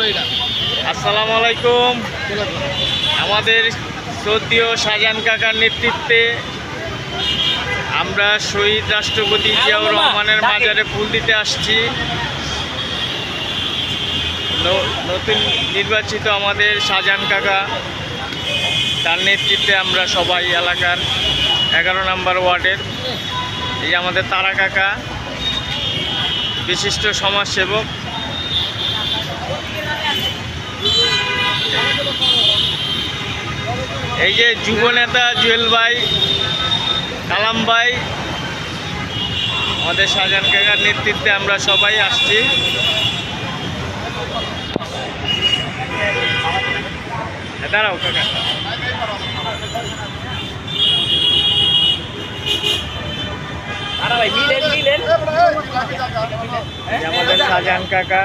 আসসালামু আলাইকুম। আমাদের শ্রদ্ধেয় শাহজাহান কাকার নেতৃত্বে আমরা শহীদ রাষ্ট্রপতি জিয়াউর রহমানের মাজারে ফুল দিতে আসছি। নতুন নির্বাচিত আমাদের শাহজাহান কাকা, তার নেতৃত্বে আমরা সবাই এলাকার 11 নম্বর ওয়ার্ডের এই আমাদের তারা কাকা, বিশিষ্ট সমাজসেবক। এই যে যুব নেতা জুয়েল ভাই, কালাম ভাই, আমাদের শাহজাহান কাকার নেতৃত্বে আমরা সবাই আসছি। দাঁড়াও কাকা। আমাদের শাহজাহান কাকা,